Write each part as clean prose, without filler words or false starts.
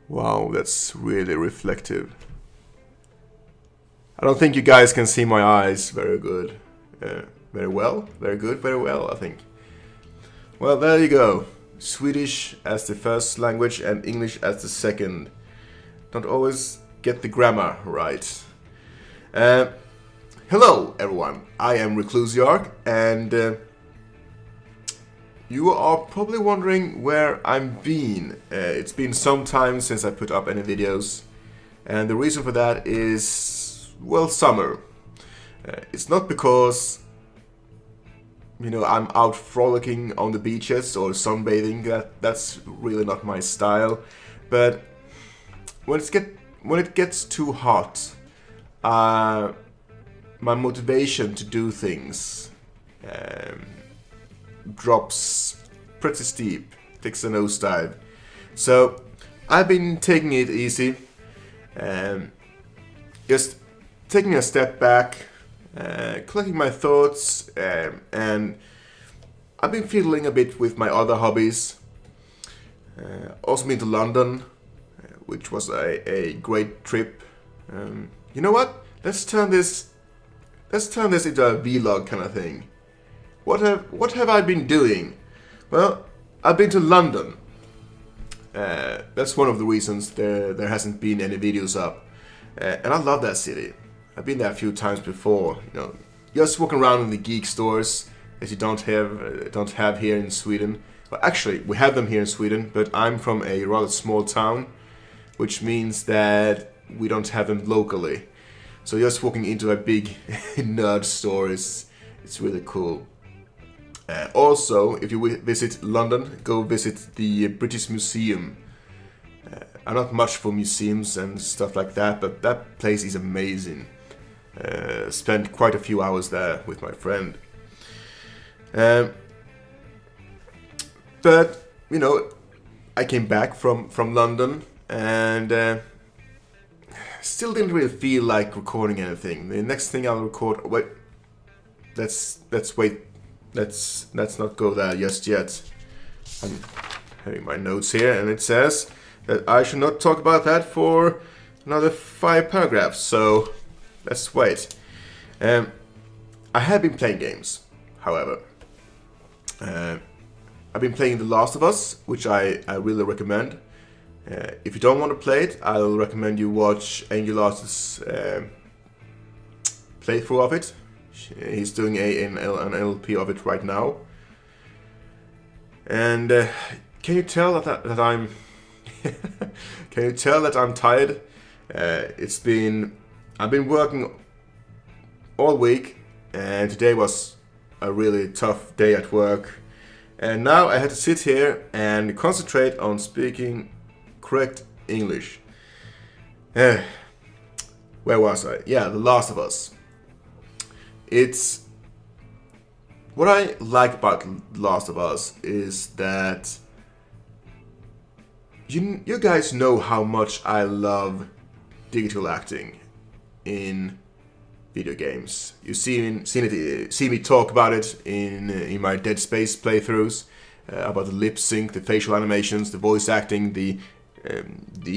Wow, that's really reflective. I don't think you guys can see my eyes very good. Very well, very good, very well, I think. Well, there you go. Swedish as the first language and English as the second. Don't always get the grammar right. Hello, everyone. I am Reclusiarch, and you are probably wondering where I've been. It's been some time since I put up any videos, and the reason for that is, well, summer. It's not because, you know, I'm out frolicking on the beaches or sunbathing. That's really not my style. But when it gets too hot, my motivation to do things drops pretty steep, takes a nosedive. So I've been taking it easy, just taking a step back, collecting my thoughts, and I've been fiddling a bit with my other hobbies. Also been to London, which was a great trip. You know what? Let's turn this into a vlog kind of thing. What have I been doing? Well, I've been to London. That's one of the reasons there hasn't been any videos up. And I love that city. I've been there a few times before. You know, just walking around in the geek stores that you don't have here in Sweden. Well, actually, we have them here in Sweden, but I'm from a rather small town, which means that we don't have them locally. So just walking into a big nerd store it's really cool. Also, if you visit London, go visit the British Museum. I'm not much for museums and stuff like that, but that place is amazing. Spent quite a few hours there with my friend. But, you know, I came back from London and still didn't really feel like recording anything. The next thing I'll record... Wait, let's wait. Let's not go there just yet. I'm having my notes here, and it says that I should not talk about that for another 5 paragraphs, so let's wait. I have been playing games, however. I've been playing The Last of Us, which I really recommend. If you don't want to play it, I'll recommend you watch Angel Art's playthrough of it. He's doing an LP of it right now. And can you tell that I'm can you tell that I'm tired? I've been working all week, and today was a really tough day at work. And now I had to sit here and concentrate on speaking correct English. Where was I? Yeah, The Last of Us. It's what I like about The Last of Us is that you guys know how much I love digital acting in video games. You've seen me talk about it in my Dead Space playthroughs, about the lip sync, the facial animations, the voice acting, the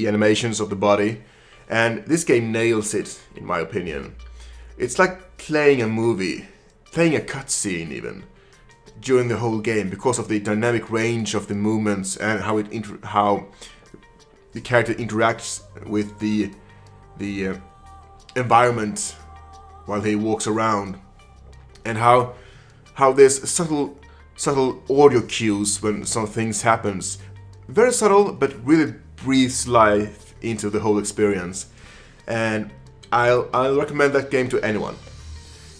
animations of the body, and this game nails it, in my opinion. It's like playing a movie, playing a cutscene even, during the whole game, because of the dynamic range of the movements and how the character interacts with the environment while he walks around, and how there's subtle audio cues when some things happens. Very subtle, but really breathes life into the whole experience. And I'll recommend that game to anyone.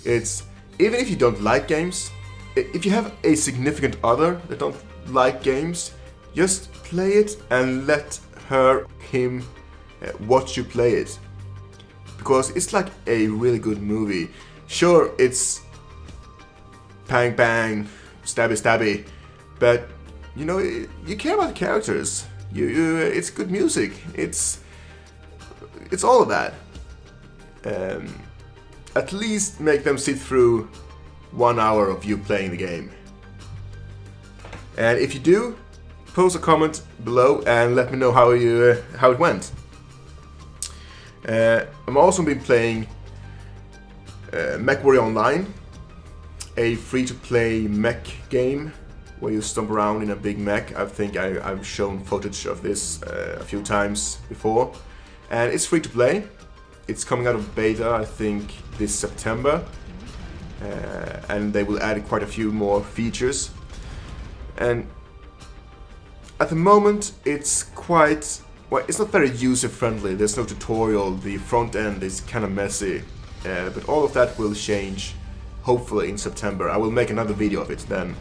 It's even if you don't like games, if you have a significant other that don't like games, just play it and let him watch you play it, because it's like a really good movie. Sure, it's bang bang, stabby stabby, but you know, you care about the characters. It's good music. It's all of that. At least make them sit through 1 hour of you playing the game. And if you do, post a comment below and let me know how it went. I'm also been playing MechWarrior Online, a free-to-play mech game where you stomp around in a big mech. I think I've shown footage of this a few times before, and it's free to play. It's coming out of beta, I think, this September, and they will add quite a few more features. And at the moment, it's quite well. It's not very user-friendly. There's no tutorial. The front end is kind of messy, but all of that will change, hopefully in September. I will make another video of it then.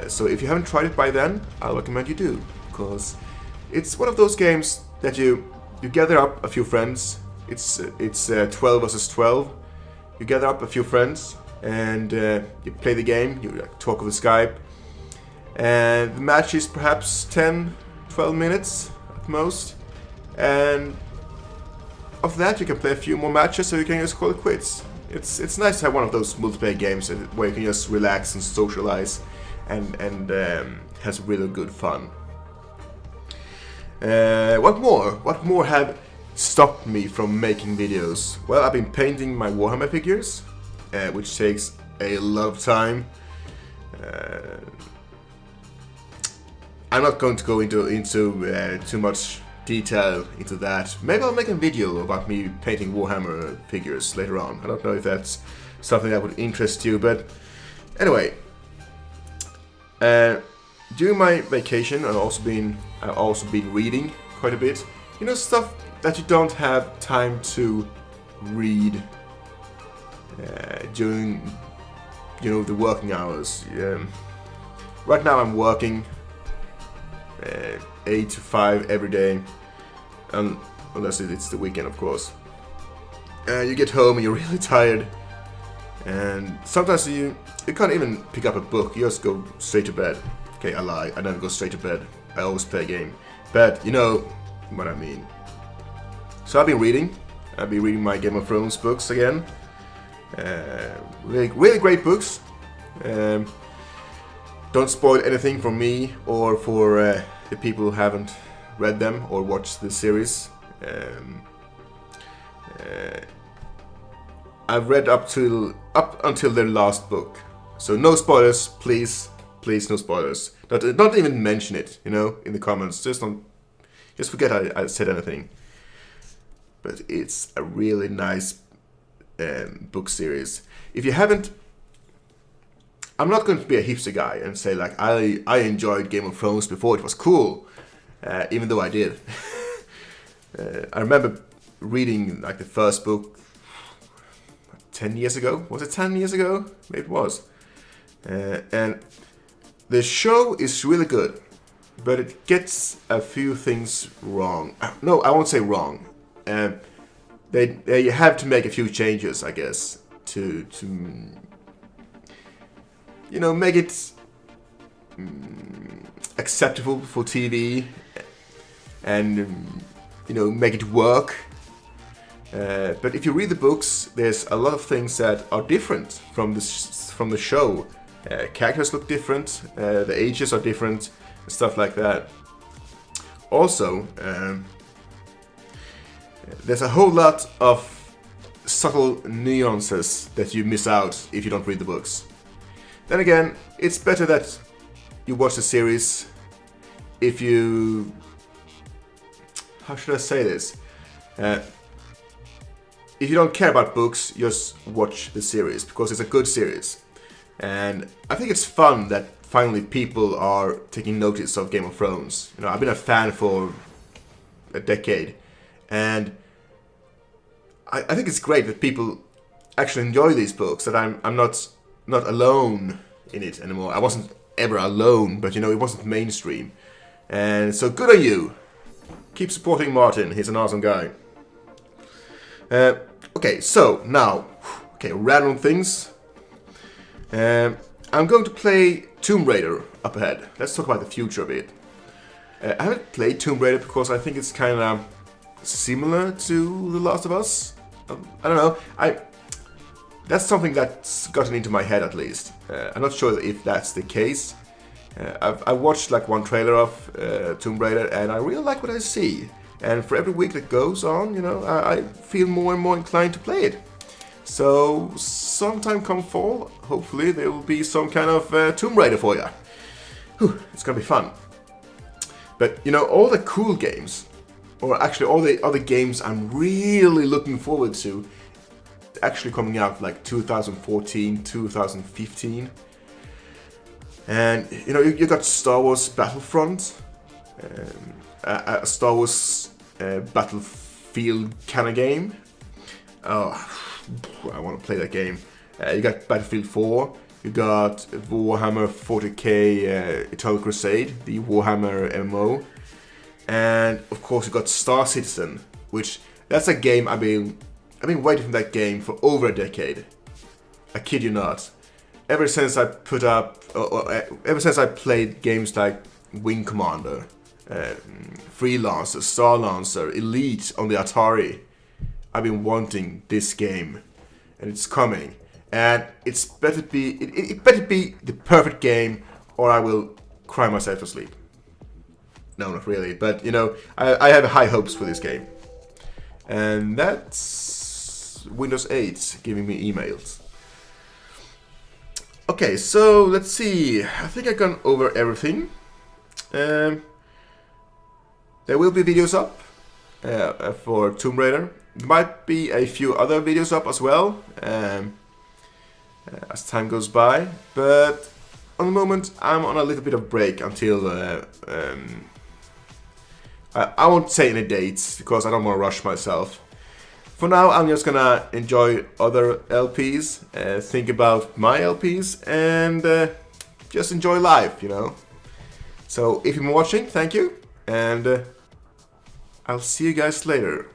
So if you haven't tried it by then, I'll recommend you do, because it's one of those games that you gather up a few friends. It's 12 versus 12. You gather up a few friends and you play the game. You talk over Skype, and the match is perhaps 10-12 minutes at most. And after that, you can play a few more matches, so you can just call it quits. It's nice to have one of those multiplayer games where you can just relax and socialize and has really good fun. What more have stopped me from making videos? Well, I've been painting my Warhammer figures, which takes a lot of time. I'm not going to go into too much detail into that. Maybe I'll make a video about me painting Warhammer figures later on. I don't know if that's something that would interest you, but anyway. During my vacation, I've also been reading quite a bit. You know, stuff that you don't have time to read during, you know, the working hours. Right now I'm working 8 to 5 every day, unless it's the weekend, of course. You get home and you're really tired, and sometimes you can't even pick up a book. You just go straight to bed. Okay, I lie. I never go straight to bed. I always play a game. But you know what I mean. So I've been reading. I've been reading my Game of Thrones books again. Really great books. Don't spoil anything for me or for the people who haven't read them or watched the series. I've read up until their last book, so no spoilers, please, no spoilers. Don't even mention it, you know, in the comments. Just forget I said anything. But it's a really nice book series. If you haven't, I'm not going to be a hipster guy and say like I enjoyed Game of Thrones before it was cool, even though I did. I remember reading like the first book 10 years ago. Was it 10 years ago? Maybe it was. And the show is really good, but it gets a few things wrong. No, I won't say wrong. They have to make a few changes, I guess, to you know, make it acceptable for TV and you know, make it work. But if you read the books, there's a lot of things that are different from the show. Characters look different, the ages are different, and stuff like that. Also, there's a whole lot of subtle nuances that you miss out if you don't read the books. Then again, it's better that you watch the series if you... How should I say this? If you don't care about books, just watch the series, because it's a good series. And I think it's fun that finally people are taking notice of Game of Thrones. You know, I've been a fan for a decade, and I think it's great that people actually enjoy these books, that I'm not alone in it anymore. I wasn't ever alone, but you know, it wasn't mainstream. And so good on you. Keep supporting Martin, he's an awesome guy. Okay, so now, random things. I'm going to play Tomb Raider up ahead. Let's talk about the future of it. I haven't played Tomb Raider because I think it's kind of similar to The Last of Us. I don't know. That's something that's gotten into my head at least. I'm not sure if that's the case. I watched like one trailer of Tomb Raider, and I really like what I see. And for every week that goes on, you know, I feel more and more inclined to play it. So sometime come fall, hopefully there will be some kind of Tomb Raider for you. Whew, it's gonna be fun. But you know, all the cool games, or actually all the other games I'm really looking forward to, actually coming out like 2014, 2015. And you know, you got Star Wars Battlefront, a Star Wars Battlefield kind of game. Oh, I want to play that game. You got Battlefield 4, you got Warhammer 40k Eternal Crusade, the Warhammer MMO, and of course you got Star Citizen, which that's a game I've been waiting for that game for over a decade. I kid you not. Ever since I ever since I played games like Wing Commander, Freelancer, Star Lancer, Elite on the Atari, I've been wanting this game, and it's coming. And it better be the perfect game, or I will cry myself to sleep. No, not really, but you know, I have high hopes for this game. And that's Windows 8 giving me emails. Okay, so let's see. I think I've gone over everything. There will be videos up for Tomb Raider. There might be a few other videos up as well as time goes by. But on the moment, I'm on a little bit of break until I won't say any dates because I don't want to rush myself. For now, I'm just gonna enjoy other LPs, think about my LPs, and just enjoy life, you know. So if you've been watching, thank you, and I'll see you guys later.